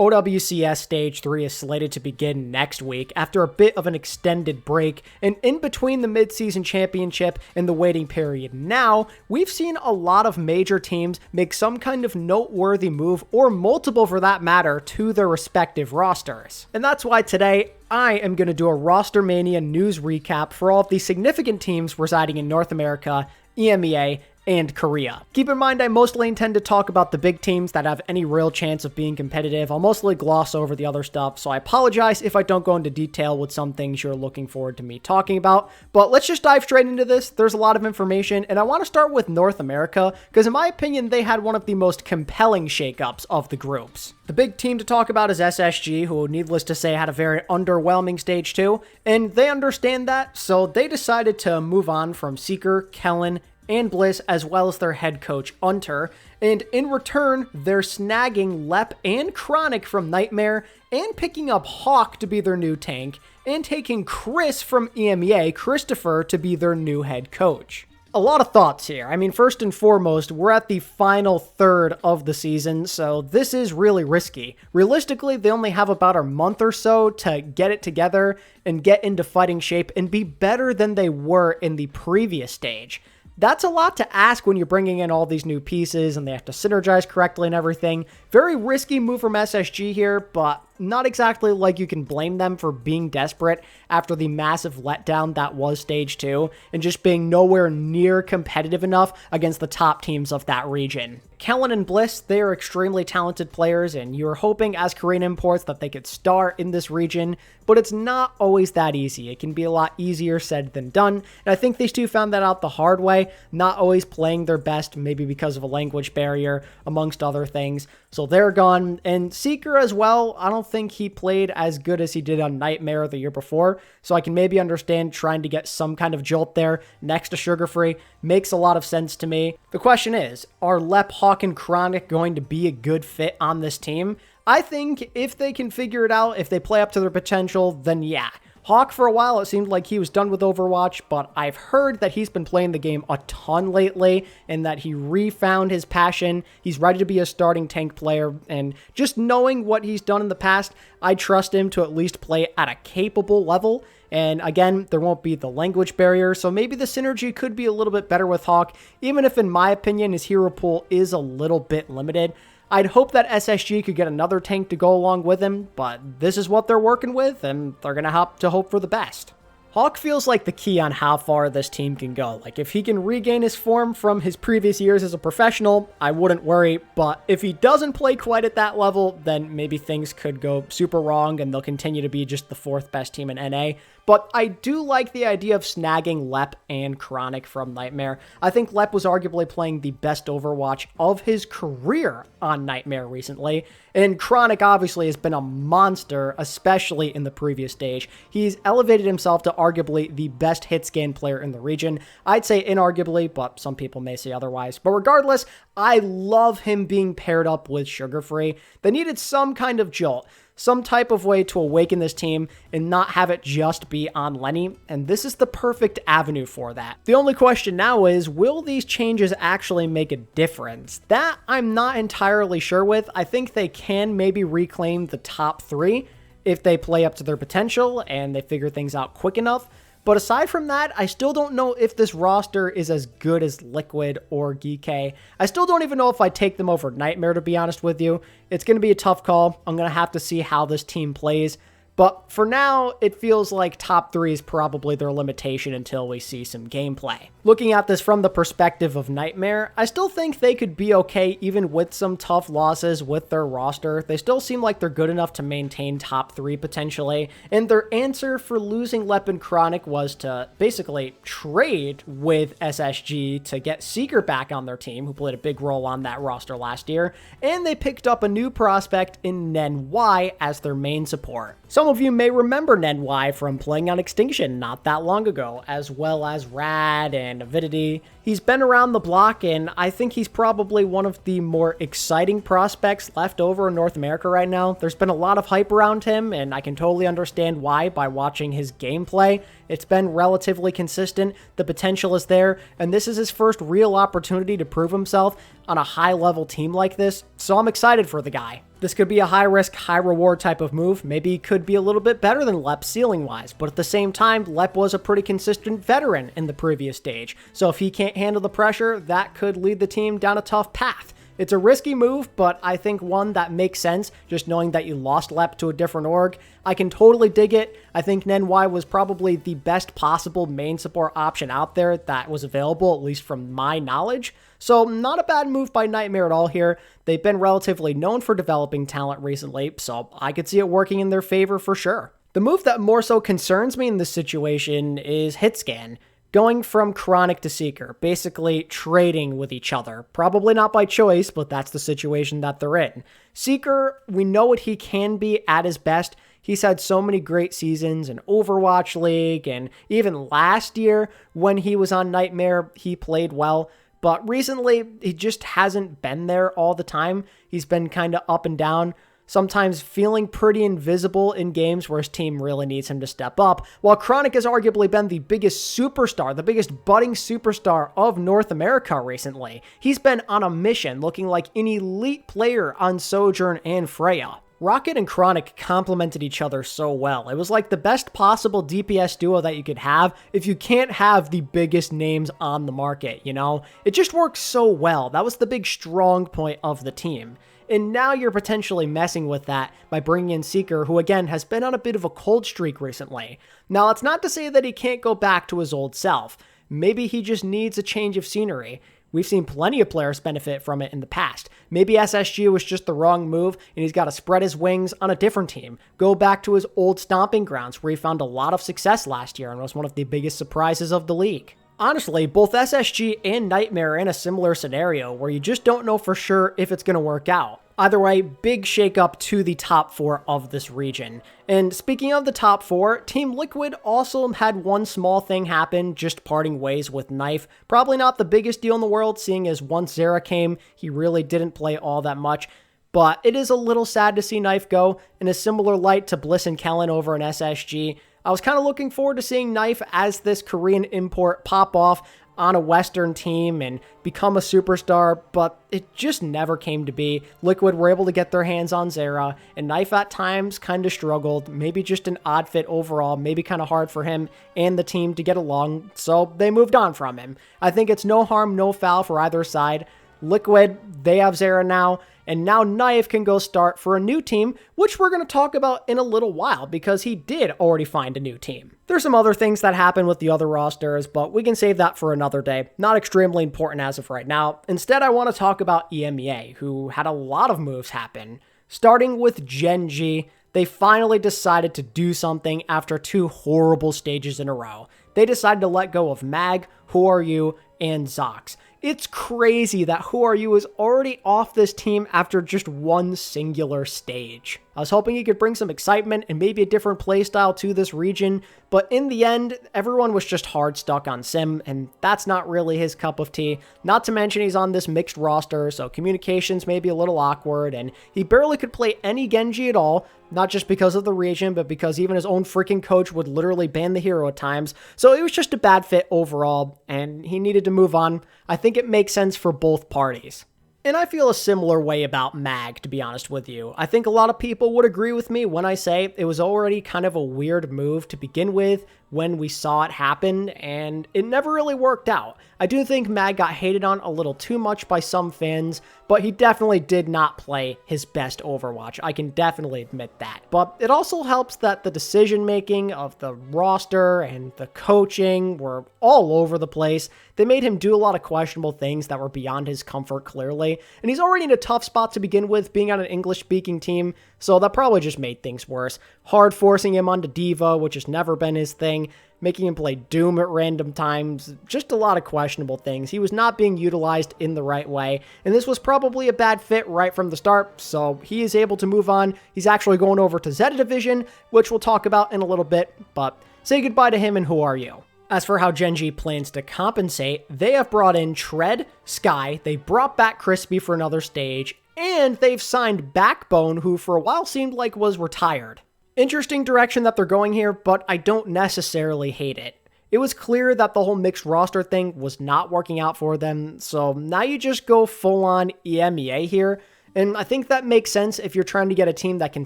OWCS Stage 3 is slated to begin next week after a bit of an extended break, and in between the mid-season championship and the waiting period now, we've seen a lot of major teams make some kind of noteworthy move, or multiple for that matter, to their respective rosters. And that's why today, I am going to do a Rostermania news recap for all of the significant teams residing in North America, EMEA, and Korea. Keep in mind, I mostly intend to talk about the big teams that have any real chance of being competitive. I'll mostly gloss over the other stuff, so I apologize if I don't go into detail with some things you're looking forward to me talking about. But let's just dive straight into this. There's a lot of information, and I want to start with North America, because in my opinion, they had one of the most compelling shakeups of the groups. The big team to talk about is SSG, who, needless to say, had a very underwhelming Stage 2, and they understand that, so they decided to move on from Seeker, Kellan, and Bliss, as well as their head coach, Unter, and in return, they're snagging Lep and Chronic from NTMR, and picking up Hawk to be their new tank, and taking Chris from EMEA, Christopher, to be their new head coach. A lot of thoughts here. I mean, first and foremost, we're at the final third of the season, so this is really risky. Realistically, they only have about a month or so to get it together and get into fighting shape and be better than they were in the previous stage. That's a lot to ask when you're bringing in all these new pieces and they have to synergize correctly and everything. Very risky move from SSG here, but not exactly like you can blame them for being desperate after the massive letdown that was Stage 2 and just being nowhere near competitive enough against the top teams of that region. Kellan and Bliss, they are extremely talented players, and you're hoping as Korean imports that they could star in this region, but it's not always that easy. It can be a lot easier said than done, and I think these two found that out the hard way, not always playing their best, maybe because of a language barrier, amongst other things. So they're gone, and Seeker as well, I don't think he played as good as he did on NTMR the year before, so I can maybe understand trying to get some kind of jolt there next to Sugar Free. Makes a lot of sense to me. The question is, are Lep, Hawk, and Chronic going to be a good fit on this team? I think if they can figure it out, if they play up to their potential, then yeah. Hawk, for a while, it seemed like he was done with Overwatch, but I've heard that he's been playing the game a ton lately and that he refound his passion. He's ready to be a starting tank player, and just knowing what he's done in the past, I trust him to at least play at a capable level. And again, there won't be the language barrier, so maybe the synergy could be a little bit better with Hawk, even if in my opinion his hero pool is a little bit limited. I'd hope that SSG could get another tank to go along with him, but this is what they're working with, and they're going to have to hope for the best. Hawk feels like the key on how far this team can go. Like, if he can regain his form from his previous years as a professional, I wouldn't worry, but if he doesn't play quite at that level, then maybe things could go super wrong and they'll continue to be just the fourth best team in NA. But I do like the idea of snagging Lep and Chronic from NTMR. I think Lep was arguably playing the best Overwatch of his career on NTMR recently, and Chronic obviously has been a monster, especially in the previous stage. He's elevated himself to arguably the best hit scan player in the region. I'd say inarguably, but some people may say otherwise. But regardless, I love him being paired up with Sugar Free. They needed some kind of jolt, some type of way to awaken this team and not have it just be on Lenny, and this is the perfect avenue for that. The only question now is, will these changes actually make a difference? That I'm not entirely sure with. I think they can maybe reclaim the top 3 if they play up to their potential and they figure things out quick enough. But aside from that, I still don't know if this roster is as good as Liquid or GK. I still don't even know if I'd take them over NTMR, to be honest with you. It's going to be a tough call. I'm going to have to see how this team plays. But for now, it feels like top 3 is probably their limitation until we see some gameplay. Looking at this from the perspective of NTMR, I still think they could be okay even with some tough losses with their roster. They still seem like they're good enough to maintain top 3 potentially, and their answer for losing Lep and Chronic was to basically trade with SSG to get Seeker back on their team, who played a big role on that roster last year, and they picked up a new prospect in Nenwhy as their main support. Some of you may remember Nenwhy from playing on Extinction not that long ago, as well as Rad and Avidity. He's been around the block, and I think he's probably one of the more exciting prospects left over in North America right now. There's been a lot of hype around him, and I can totally understand why by watching his gameplay. It's been relatively consistent, the potential is there, and this is his first real opportunity to prove himself. on a high-level team like this, so I'm excited for the guy. This could be a high-risk, high-reward type of move. Maybe he could be a little bit better than Lep ceiling-wise, but at the same time, Lep was a pretty consistent veteran in the previous stage, so if he can't handle the pressure, that could lead the team down a tough path. It's a risky move, but I think one that makes sense, just knowing that you lost Lep to a different org. I can totally dig it. I think Nenwhy was probably the best possible main support option out there that was available, at least from my knowledge. So not a bad move by Nightmare at all here. They've been relatively known for developing talent recently, so I could see it working in their favor for sure. The move that more so concerns me in this situation is Hitscan. Going from Chronic to Seeker, basically trading with each other. Probably not by choice, but that's the situation that they're in. Seeker, we know what he can be at his best. He's had so many great seasons in Overwatch League, and even last year when he was on Nightmare, he played well. But recently, he just hasn't been there all the time. He's been kind of up and down, sometimes feeling pretty invisible in games where his team really needs him to step up, while Chronic has arguably been the biggest superstar, the biggest budding superstar of North America recently. He's been on a mission, looking like an elite player on Sojourn and Freya. Rocket and Chronic complemented each other so well. It was like the best possible DPS duo that you could have if you can't have the biggest names on the market, you know? It just works so well. That was the big strong point of the team. And now you're potentially messing with that by bringing in Seeker, who again has been on a bit of a cold streak recently. Now, it's not to say that he can't go back to his old self. Maybe he just needs a change of scenery. We've seen plenty of players benefit from it in the past. Maybe SSG was just the wrong move and he's got to spread his wings on a different team. Go back to his old stomping grounds where he found a lot of success last year and was one of the biggest surprises of the league. Honestly, both SSG and Nightmare are in a similar scenario where you just don't know for sure if it's going to work out. Either way, big shakeup to the top 4 of this region. And speaking of the top 4, Team Liquid also had one small thing happen, just parting ways with Knife. Probably not the biggest deal in the world, seeing as once Zera came, he really didn't play all that much. But it is a little sad to see Knife go, in a similar light to Bliss and Kellan over in SSG. I was kind of looking forward to seeing Knife as this Korean import pop off on a Western team and become a superstar, but it just never came to be. Liquid were able to get their hands on Zera, and Knife at times kind of struggled. Maybe just an odd fit overall, maybe kind of hard for him and the team to get along, so they moved on from him. I think it's no harm, no foul for either side. Liquid, they have Zera now, and now Knife can go start for a new team, which we're going to talk about in a little while because he did already find a new team. There's some other things that happen with the other rosters, but we can save that for another day. Not extremely important as of right now. Instead, I want to talk about EMEA, who had a lot of moves happen. Starting with Gen.G, they finally decided to do something after 2 horrible stages in a row. They decided to let go of Mag, WhoRU, and Zox. It's crazy that WhoRU is already off this team after just one singular stage. I was hoping he could bring some excitement and maybe a different playstyle to this region, but in the end, everyone was just hard stuck on Sim, and that's not really his cup of tea. Not to mention he's on this mixed roster, so communications may be a little awkward, and he barely could play any Gen.G at all, not just because of the region, but because even his own freaking coach would literally ban the hero at times. So it was just a bad fit overall, and he needed to move on. I think it makes sense for both parties. And I feel a similar way about Mag, to be honest with you. I think a lot of people would agree with me when I say it was already kind of a weird move to begin with when we saw it happen, and it never really worked out. I do think Mag got hated on a little too much by some fans, but he definitely did not play his best Overwatch. I can definitely admit that. But it also helps that the decision-making of the roster and the coaching were all over the place. They made him do a lot of questionable things that were beyond his comfort, clearly. And he's already in a tough spot to begin with, being on an English-speaking team, so that probably just made things worse. Hard forcing him onto Diva, which has never been his thing, making him play Doom at random times, just a lot of questionable things. He was not being utilized in the right way, and this was probably a bad fit right from the start, so he is able to move on. He's actually going over to Zeta Division, which we'll talk about in a little bit, but say goodbye to him and WhoRU. As for how Gen.G plans to compensate, they have brought in Tread, Sky, they brought back Crispy for another stage, and they've signed Backbone, who for a while seemed like was retired. Interesting direction that they're going here, but I don't necessarily hate it. It was clear that the whole mixed roster thing was not working out for them, so now you just go full-on EMEA here. And I think that makes sense if you're trying to get a team that can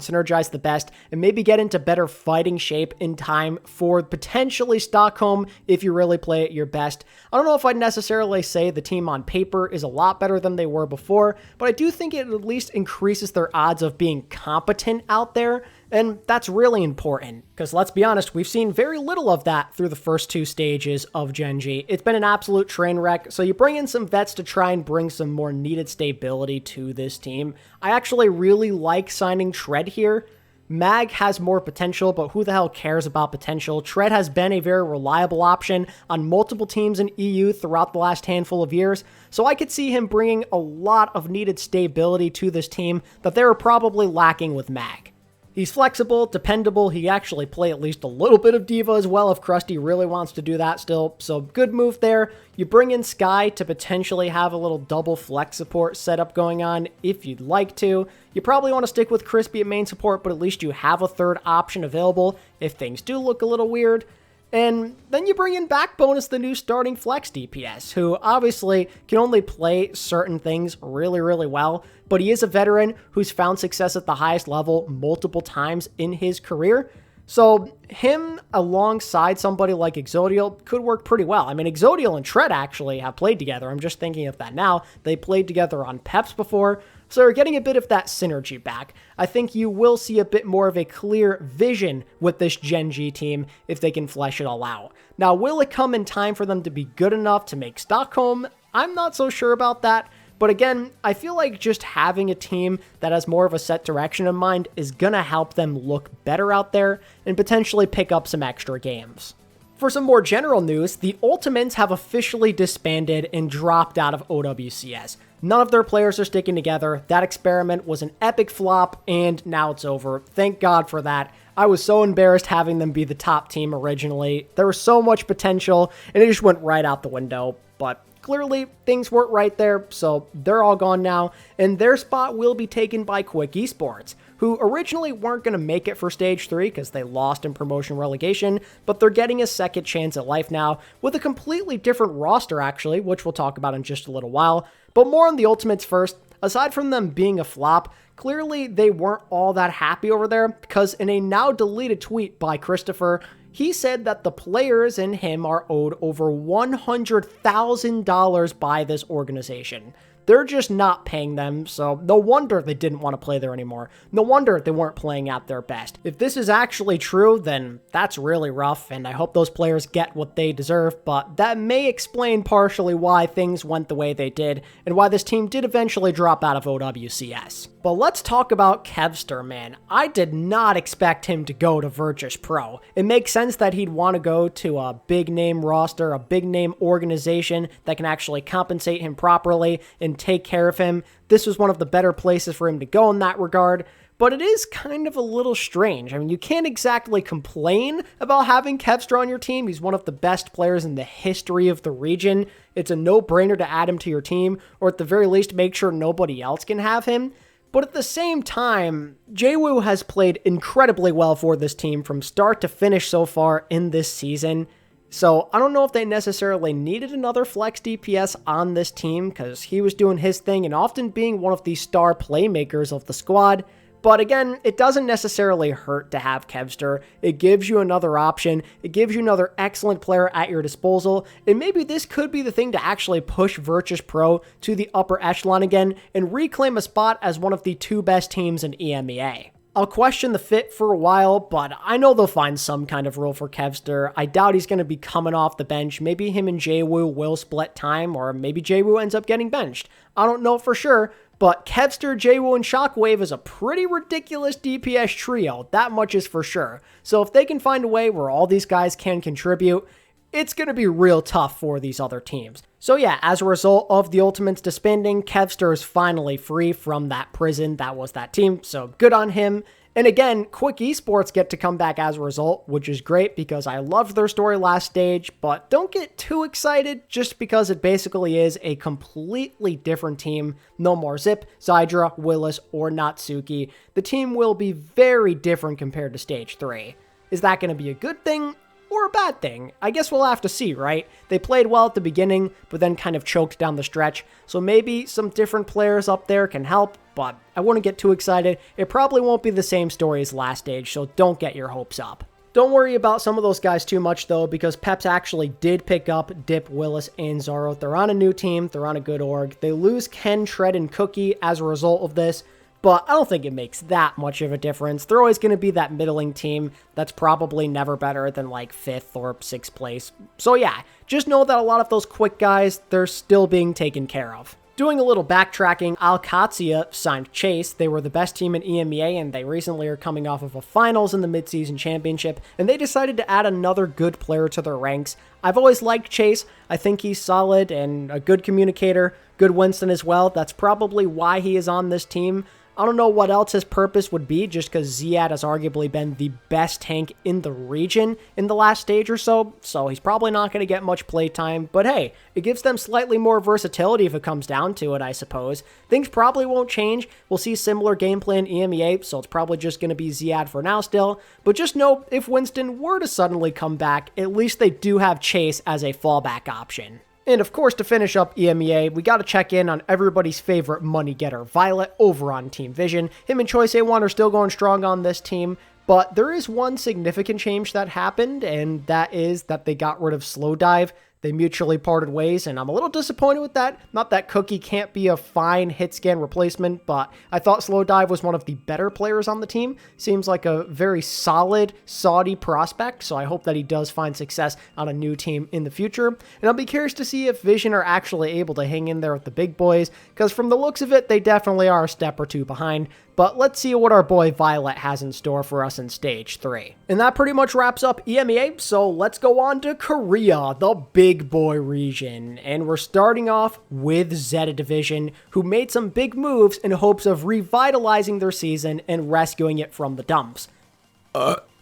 synergize the best and maybe get into better fighting shape in time for potentially Stockholm if you really play at your best. I don't know if I'd necessarily say the team on paper is a lot better than they were before, but I do think it at least increases their odds of being competent out there. And that's really important, because let's be honest, we've seen very little of that through the first 2 stages of Gen.G. It's been an absolute train wreck, so you bring in some vets to try and bring some more needed stability to this team. I actually really like signing Tread here. Mag has more potential, but who the hell cares about potential? Tread has been a very reliable option on multiple teams in EU throughout the last handful of years, so I could see him bringing a lot of needed stability to this team that they were probably lacking with Mag. He's flexible, dependable, he actually play at least a little bit of Diva as well if Krusty really wants to do that still, so good move there. You bring in Skye to potentially have a little double flex support setup going on if you'd like to. You probably want to stick with Crispy at main support, but at least you have a third option available if things do look a little weird. And then you bring in Backbonus, the new starting flex DPS, who obviously can only play certain things really, really well, but he is a veteran who's found success at the highest level multiple times in his career. So him alongside somebody like alexyOWL could work pretty well. I mean, alexyOWL and Tread actually have played together. I'm just thinking of that now. They played together on Peps before, so we're getting a bit of that synergy back. I think you will see a bit more of a clear vision with this Gen.G team if they can flesh it all out. Now, will it come in time for them to be good enough to make Stockholm? I'm not so sure about that. But again, I feel like just having a team that has more of a set direction in mind is going to help them look better out there and potentially pick up some extra games. For some more general news, the Ultimates have officially disbanded and dropped out of OWCS. None of their players are sticking together. That experiment was an epic flop, and now it's over. Thank God for that. I was so embarrassed having them be the top team originally. There was so much potential, and it just went right out the window. But clearly, things weren't right there, so they're all gone now, and their spot will be taken by Quick Esports, who originally weren't going to make it for Stage 3 because they lost in promotion relegation, but they're getting a second chance at life now with a completely different roster, actually, which we'll talk about in just a little while. But more on the Ultimates first. Aside from them being a flop, clearly they weren't all that happy over there, because in a now deleted tweet by Christopher, he said that the players and him are owed over $100,000 by this organization. They're just not paying them, so no wonder they didn't want to play there anymore. No wonder they weren't playing at their best. If this is actually true, then that's really rough, and I hope those players get what they deserve, but that may explain partially why things went the way they did, and why this team did eventually drop out of OWCS. But let's talk about Kevster, man. I did not expect him to go to Virtus Pro. It makes sense that he'd want to go to a big name roster, a big name organization that can actually compensate him properly and take care of him. This was one of the better places for him to go in that regard, but it is kind of a little strange. I mean, you can't exactly complain about having Kevster on your team. He's one of the best players in the history of the region. It's a no-brainer to add him to your team, or at the very least make sure nobody else can have him. But at the same time, JWoo has played incredibly well for this team from start to finish so far in this season. So I don't know if they necessarily needed another flex DPS on this team, because he was doing his thing and often being one of the star playmakers of the squad. But again, it doesn't necessarily hurt to have Kevster. It gives you another option. It gives you another excellent player at your disposal. And maybe this could be the thing to actually push Virtus Pro to the upper echelon again and reclaim a spot as one of the 2 best teams in EMEA. I'll question the fit for a while, but I know they'll find some kind of role for Kevster. I doubt he's going to be coming off the bench. Maybe him and JWoo will split time, or maybe JWoo ends up getting benched. I don't know for sure, but Kevster, JWoo, and Shockwave is a pretty ridiculous DPS trio. That much is for sure. So if they can find a way where all these guys can contribute, it's going to be real tough for these other teams. So yeah, as a result of the Ultimates disbanding, Kevster is finally free from that prison that was that team, so good on him. And again, Quick Esports get to come back as a result, which is great because I loved their story last stage, but don't get too excited just because it basically is a completely different team. No more Zip, Zydra, Willis, or Natsuki. The team will be very different compared to Stage 3. Is that going to be a good thing? or a bad thing? I guess we'll have to see, right? They played well at the beginning, but then kind of choked down the stretch, so maybe some different players up there can help, but I wouldn't get too excited. It probably won't be the same story as last stage, so don't get your hopes up. Don't worry about some of those guys too much, though, because Peps actually did pick up Dip, Willis, and Zaro. They're on a new team. They're on a good org. They lose Ken, Tread, and Cookie as a result of this, but I don't think it makes that much of a difference. They're always going to be that middling team that's probably never better than like 5th or 6th place. So yeah, just know that a lot of those quick guys, they're still being taken care of. Doing a little backtracking, Qadsiah signed Chase. They were the best team in EMEA, and they recently are coming off of a finals in the midseason championship, and they decided to add another good player to their ranks. I've always liked Chase. I think he's solid and a good communicator, good Winston as well. That's probably why he is on this team. I don't know what else his purpose would be, just because Zeta has arguably been the best tank in the region in the last stage or so he's probably not going to get much playtime, but hey, it gives them slightly more versatility if it comes down to it, I suppose. Things probably won't change. We'll see similar gameplay in EMEA, so it's probably just going to be Ziad for now still, but just know if Winston were to suddenly come back, at least they do have Chase as a fallback option. And of course, to finish up EMEA, we got to check in on everybody's favorite money getter, Violet, over on Team Vision. Him and Choice A1 are still going strong on this team, but there is one significant change that happened, and that is that they got rid of Slow Dive. They mutually parted ways, and I'm a little disappointed with that. Not that Cookie can't be a fine hit scan replacement, but I thought Slow Dive was one of the better players on the team. Seems like a very solid Saudi prospect, so I hope that he does find success on a new team in the future. And I'll be curious to see if Vision are actually able to hang in there with the big boys, because from the looks of it, they definitely are a step or two behind. But let's see what our boy Violet has in store for us in Stage 3. And that pretty much wraps up EMEA, so let's go on to Korea, the big boy region. And we're starting off with Zeta Division, who made some big moves in hopes of revitalizing their season and rescuing it from the dumps.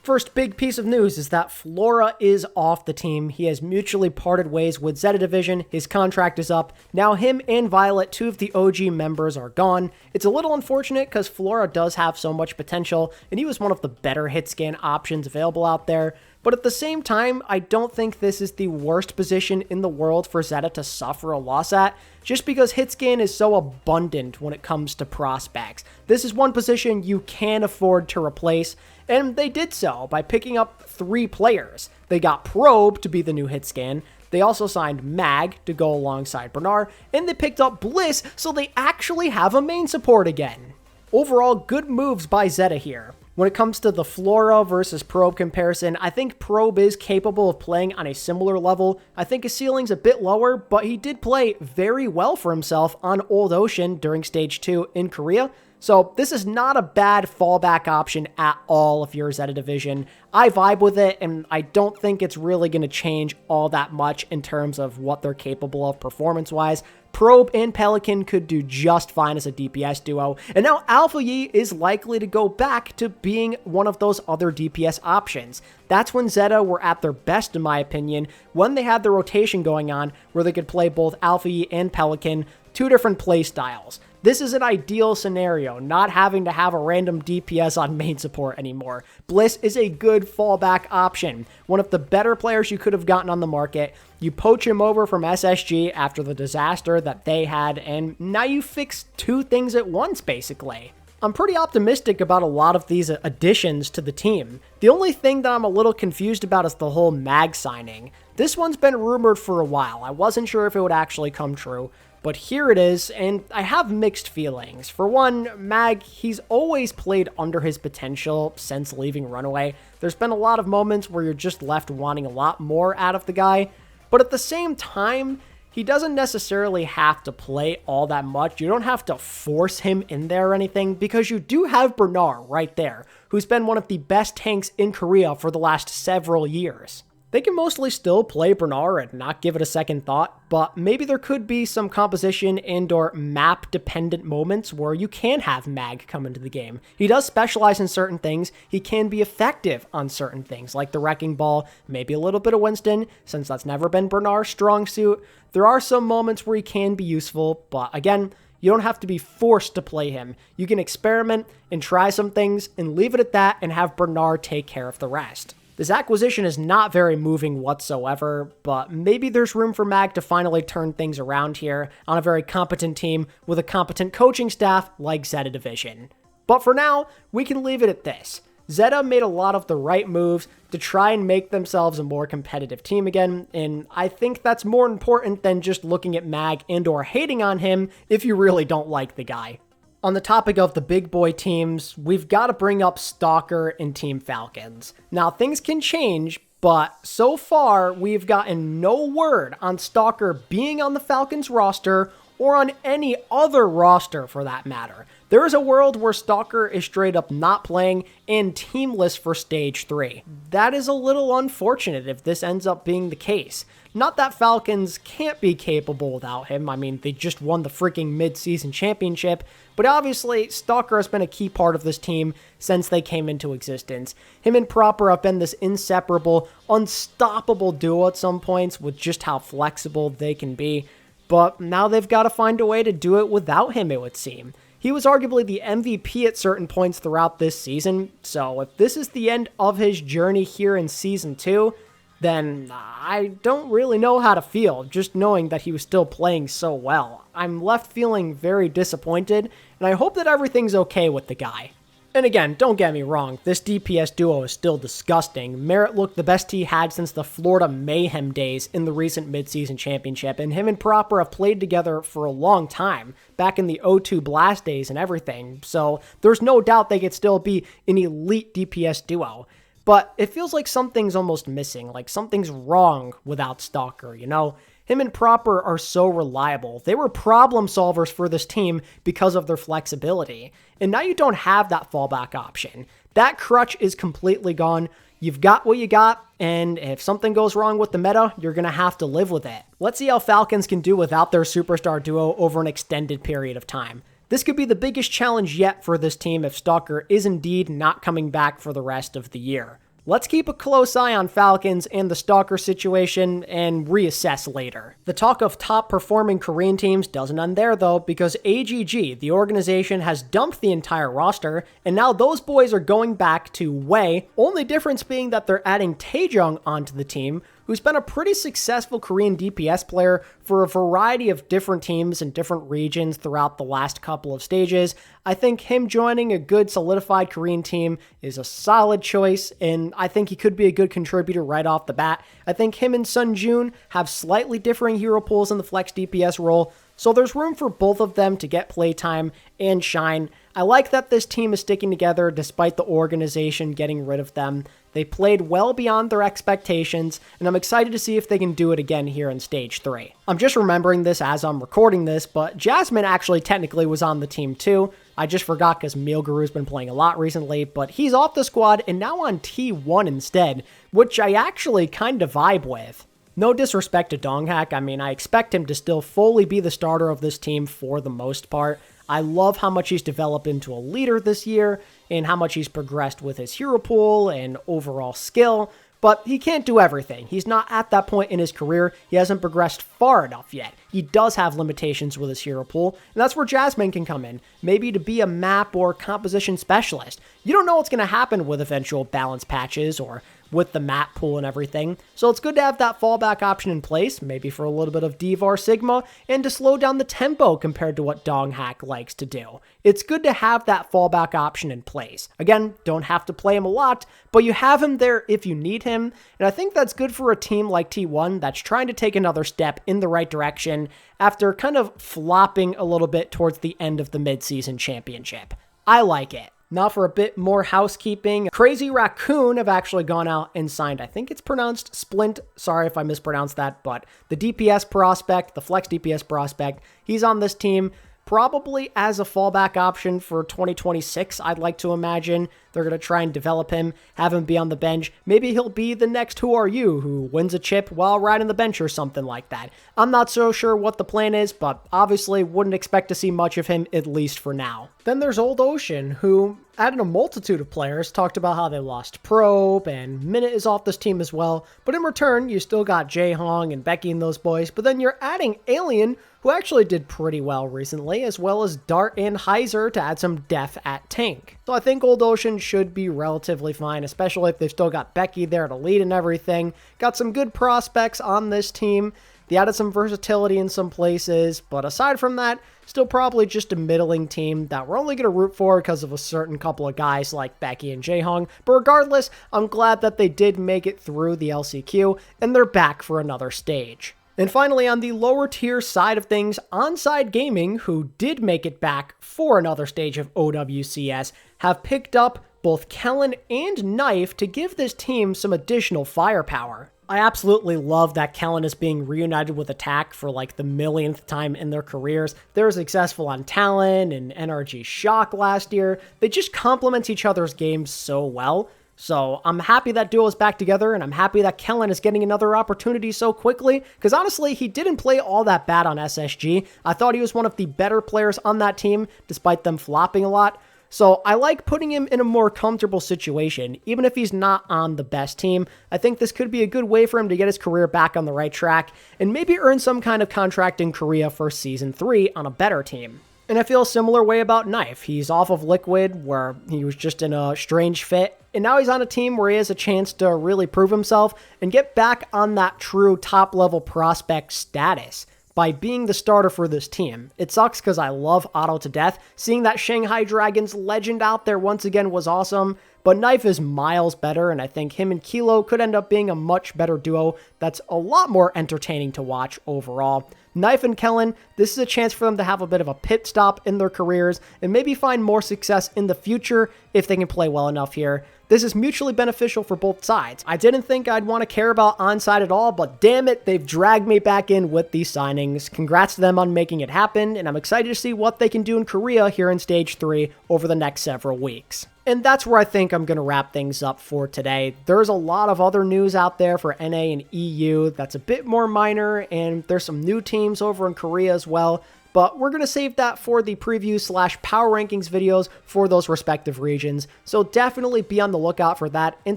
First big piece of news is that Flora is off the team. He has mutually parted ways with Zeta Division. His contract is up. Now him and Violet, two of the OG members, are gone. It's a little unfortunate because Flora does have so much potential, and he was one of the better hit scan options available out there. But at the same time, I don't think this is the worst position in the world for Zeta to suffer a loss at, just because hitscan is so abundant when it comes to prospects. This is one position you can afford to replace, and they did so by picking up 3 players. They got Probe to be the new hitscan, they also signed Mag to go alongside Bernard, and they picked up Bliss, so they actually have a main support again. Overall, good moves by Zeta here. When it comes to the Flora versus Probe comparison, I think Probe is capable of playing on a similar level. I think his ceiling's a bit lower, but he did play very well for himself on Old Ocean during Stage 2 in Korea. So this is not a bad fallback option at all if you're Zeta Division. I vibe with it, and I don't think it's really going to change all that much in terms of what they're capable of performance-wise. Probe and Pelican could do just fine as a DPS duo, and now alexyOWL is likely to go back to being one of those other DPS options. That's when Zeta were at their best, in my opinion, when they had the rotation going on where they could play both alexyOWL and Pelican, 2 different play styles. This is an ideal scenario, not having to have a random DPS on main support anymore. Bliss is a good fallback option, one of the better players you could have gotten on the market. You poach him over from SSG after the disaster that they had, and now you fix 2 things at once, basically. I'm pretty optimistic about a lot of these additions to the team. The only thing that I'm a little confused about is the whole Mag signing. This one's been rumored for a while. I wasn't sure if it would actually come true. But here it is, and I have mixed feelings. For one, Mag, he's always played under his potential since leaving Runaway. There's been a lot of moments where you're just left wanting a lot more out of the guy, but at the same time, he doesn't necessarily have to play all that much. You don't have to force him in there or anything, because you do have Bernard right there, who's been one of the best tanks in Korea for the last several years. They can mostly still play Bernard and not give it a second thought, but maybe there could be some composition and or map-dependent moments where you can have Mag come into the game. He does specialize in certain things. He can be effective on certain things, like the Wrecking Ball, maybe a little bit of Winston, since that's never been Bernard's strong suit. There are some moments where he can be useful, but again, you don't have to be forced to play him. You can experiment and try some things and leave it at that and have Bernard take care of the rest. This acquisition is not very moving whatsoever, but maybe there's room for Mag to finally turn things around here on a very competent team with a competent coaching staff like Zeta Division. But for now, we can leave it at this. Zeta made a lot of the right moves to try and make themselves a more competitive team again, and I think that's more important than just looking at Mag and or hating on him if you really don't like the guy. On the topic of the big boy teams, we've got to bring up Stalk3r and Team Falcons. Now, things can change, but so far, we've gotten no word on Stalk3r being on the Falcons roster or on any other roster for that matter. There is a world where Stalk3r is straight up not playing and teamless for Stage 3. That is a little unfortunate if this ends up being the case. Not that Falcons can't be capable without him. I mean, they just won the freaking mid-season championship, but obviously Stalk3r has been a key part of this team since they came into existence. Him and Proper have been this inseparable, unstoppable duo at some points with just how flexible they can be, but now they've got to find a way to do it without him, it would seem. He was arguably the MVP at certain points throughout this season, so if this is the end of his journey here in Season 2, then I don't really know how to feel, just knowing that he was still playing so well. I'm left feeling very disappointed, and I hope that everything's okay with the guy. And again, don't get me wrong, this DPS duo is still disgusting. Merritt looked the best he had since the Florida Mayhem days in the recent midseason championship, and him and Proper have played together for a long time, back in the O2 Blast days and everything, so there's no doubt they could still be an elite DPS duo. But it feels like something's almost missing, like something's wrong without Stalk3r, you know? Him and Proper are so reliable. They were problem solvers for this team because of their flexibility. And now you don't have that fallback option. That crutch is completely gone. You've got what you got, and if something goes wrong with the meta, you're going to have to live with it. Let's see how Falcons can do without their superstar duo over an extended period of time. This could be the biggest challenge yet for this team if Stalk3r is indeed not coming back for the rest of the year. Let's keep a close eye on Falcons and the Stalk3r situation and reassess later. The talk of top performing Korean teams doesn't end there though, because AGG, the organization, has dumped the entire roster, and now those boys are going back to WHY, only difference being that they're adding Taejong onto the team, who's been a pretty successful Korean DPS player for a variety of different teams in different regions throughout the last couple of stages. I think him joining a good solidified Korean team is a solid choice, and I think he could be a good contributor right off the bat. I think him and Sunjoon have slightly differing hero pools in the flex DPS role, so there's room for both of them to get playtime and shine. I like that this team is sticking together despite the organization getting rid of them. They played well beyond their expectations, and I'm excited to see if they can do it again here in Stage 3. I'm just remembering this as I'm recording this, but Jasmine actually technically was on the team too. I just forgot because MealGuru's been playing a lot recently, but he's off the squad and now on T1 instead, which I actually kind of vibe with. No disrespect to Donghack, I mean, I expect him to still fully be the starter of this team for the most part. I love how much he's developed into a leader this year, and how much he's progressed with his hero pool and overall skill, but he can't do everything. He's not at that point in his career. He hasn't progressed far enough yet. He does have limitations with his hero pool, and that's where Jasmine can come in, maybe to be a map or composition specialist. You don't know what's going to happen with eventual balance patches or with the map pool and everything, so it's good to have that fallback option in place, maybe for a little bit of D-VAR Sigma, and to slow down the tempo compared to what Donghack likes to do. It's good to have that fallback option in place. Again, don't have to play him a lot, but you have him there if you need him, and I think that's good for a team like T1 that's trying to take another step in the right direction after kind of flopping a little bit towards the end of the mid-season championship. I like it. Now for a bit more housekeeping, Crazy Raccoon have actually gone out and signed, I think it's pronounced Splint, sorry if I mispronounced that, but the DPS prospect, the flex DPS prospect, he's on this team. Probably as a fallback option for 2026, I'd like to imagine. They're going to try and develop him, have him be on the bench. Maybe he'll be the next WhoRU who wins a chip while riding the bench or something like that. I'm not so sure what the plan is, but obviously wouldn't expect to see much of him, at least for now. Then there's Old Ocean, who added a multitude of players, talked about how they lost Probe, and Minute is off this team as well, but in return, you still got Jaehong and Becky and those boys, but then you're adding Alien, who actually did pretty well recently, as well as Dart and Heiser to add some depth at tank. So I think Old Ocean should be relatively fine, especially if they've still got Becky there to lead and everything. Got some good prospects on this team. They added some versatility in some places, but aside from that, still probably just a middling team that we're only going to root for because of a certain couple of guys like Becky and Taejong. But regardless, I'm glad that they did make it through the LCQ, and they're back for another stage. And finally, on the lower tier side of things, Onside Gaming, who did make it back for another stage of OWCS, have picked up both Kellan and Knife to give this team some additional firepower. I absolutely love that Kellan is being reunited with Attack for like the millionth time in their careers. They were successful on Talon and NRG Shock last year. They just complement each other's games so well. So I'm happy that duo is back together, and I'm happy that Kellan is getting another opportunity so quickly, because honestly, he didn't play all that bad on SSG. I thought he was one of the better players on that team, despite them flopping a lot. So I like putting him in a more comfortable situation, even if he's not on the best team. I think this could be a good way for him to get his career back on the right track, and maybe earn some kind of contract in Korea for Season 3 on a better team. And I feel a similar way about Knife. He's off of Liquid, where he was just in a strange fit, and now he's on a team where he has a chance to really prove himself and get back on that true top-level prospect status by being the starter for this team. It sucks because I love Otto to death. Seeing that Shanghai Dragons legend out there once again was awesome, but Knife is miles better, and I think him and Kilo could end up being a much better duo that's a lot more entertaining to watch overall. Knife and Kellan, this is a chance for them to have a bit of a pit stop in their careers and maybe find more success in the future if they can play well enough here. This is mutually beneficial for both sides. I didn't think I'd want to care about Onside at all, but damn it, they've dragged me back in with these signings. Congrats to them on making it happen, and I'm excited to see what they can do in Korea here in Stage 3 over the next several weeks. And that's where I think I'm going to wrap things up for today. There's a lot of other news out there for NA and EU that's a bit more minor, and there's some new teams over in Korea as well. But we're going to save that for the preview/power rankings videos for those respective regions. So definitely be on the lookout for that, and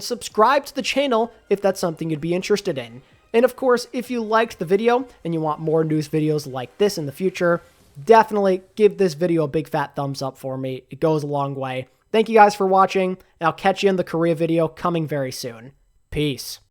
subscribe to the channel if that's something you'd be interested in. And of course, if you liked the video and you want more news videos like this in the future, definitely give this video a big fat thumbs up for me. It goes a long way. Thank you guys for watching, and I'll catch you in the Korea video coming very soon. Peace.